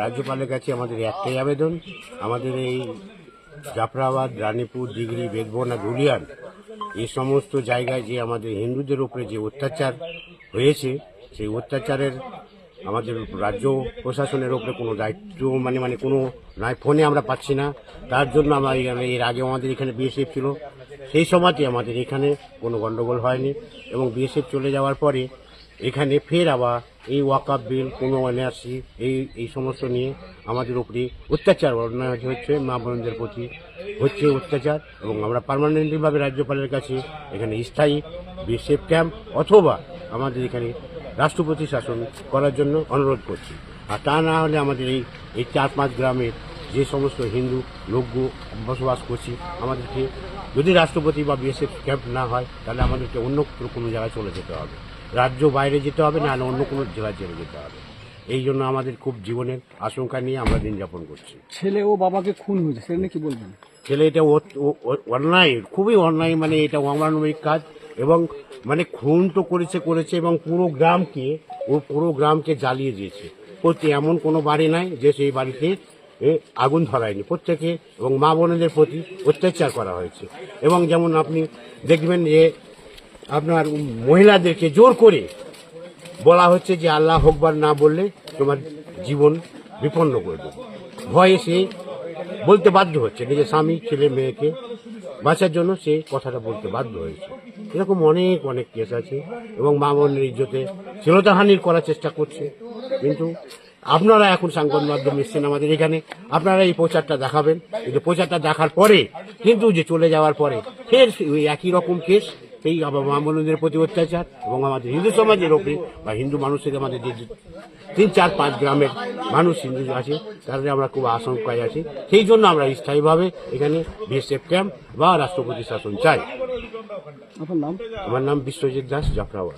রাজ্যপালের কাছে আমাদের একটাই আবেদন, আমাদের এই জাফরাবাদ, রানীপুর, দিঘরি, বেদবনা, ধুলিয়ান এই সমস্ত জায়গায় যে আমাদের হিন্দুদের উপরে যে অত্যাচার হয়েছে, সেই অত্যাচারের আমাদের রাজ্য প্রশাসনের উপরে কোনো দায়িত্ব মানে কোনো নয়, ফোনে আমরা পাচ্ছি না। তার জন্য আমরা এর আগে আমাদের এখানে বিএসএফ ছিল, সেই সময়তে আমাদের এখানে কোনো গণ্ডগোল হয়নি, এবং বিএসএফ চলে যাওয়ার পরে এখানে ফের আবার এই ওয়াকআপ বিল, কোনো এনআরসি, এই সমস্ত নিয়ে আমাদের উপরে অত্যাচার অন্যায় হচ্ছে, মা বোনদের প্রতি হচ্ছে অত্যাচার। এবং আমরা পার্মানেন্টলিভাবে রাজ্যপালের কাছে এখানে স্থায়ী বিএসএফ ক্যাম্প অথবা আমাদের এখানে রাষ্ট্রপতি শাসন করার জন্য অনুরোধ করছি। আর তা না হলে আমাদের এই 4-5 গ্রামের যে সমস্ত হিন্দু লোক বসবাস করছি, আমাদেরকে যদি রাষ্ট্রপতি বা বিএসএফ ক্যাম্প না হয়, তাহলে আমাদেরকে অন্য কোনো জায়গায় চলে যেতে হবে, রাজ্য বাইরে যেতে হবে, না অন্য কোনো জেলায় চলে যেতে হবে। এই জন্য আমাদের খুব জীবনের আশঙ্কা নিয়ে আমরা দিন যাপন করছি। ছেলে ও বাবাকে খুন হয়েছে, সেটা নিয়ে কি বলবেন? ছেলে এটা অন্যায়, খুবই অন্যায়, মানে এটা অমানবিক কাজ। এবং মানে খুন তো করেছে এবং পুরো গ্রামকে জ্বালিয়ে দিয়েছে। এমন কোনো বাড়ি নাই যে সেই বাড়িতে আগুন ধরায়নি, প্রত্যেকে এবং মা বোনেদের প্রতি অত্যাচার করা হয়েছে। এবং যেমন আপনি দেখবেন যে আপনার মহিলাদেরকে জোর করে বলা হচ্ছে যে আল্লাহ আকবার না বললে তোমার জীবন বিপন্ন করে দেবে, ভয়ে সে বলতে বাধ্য হচ্ছে, নিজের স্বামী, ছেলে, মেয়েকে বাঁচার জন্য সে কথাটা বলতে বাধ্য হয়েছে। এরকম অনেক কেস আছে। এবং মা বোনের ইজ্জতে শ্লীলতাহানির করার চেষ্টা করছে। কিন্তু আপনারা এখন সংবাদ মাধ্যম এসছেন আমাদের এখানে, আপনারা এই প্রচারটা দেখাবেন, কিন্তু প্রচারটা দেখার পরে কিন্তু যে চলে যাওয়ার পরে ফের ওই একই রকম কেস, সেই আবার মা বোনদের প্রতি অত্যাচার। এবং আমাদের হিন্দু সমাজের ওপরে বা হিন্দু মানুষের, আমাদের যে 3-4-5 গ্রামের মানুষ হিন্দু আছে, তাদের আমরা খুব আশঙ্কায় আছি। সেই জন্য আমরা স্থায়ীভাবে এখানে বিএসএফ ক্যাম্প বা রাষ্ট্রপতি শাসন চাই। আপনার নাম? আমার নাম বিশ্বজিৎ দাস, জাফরাবাদ।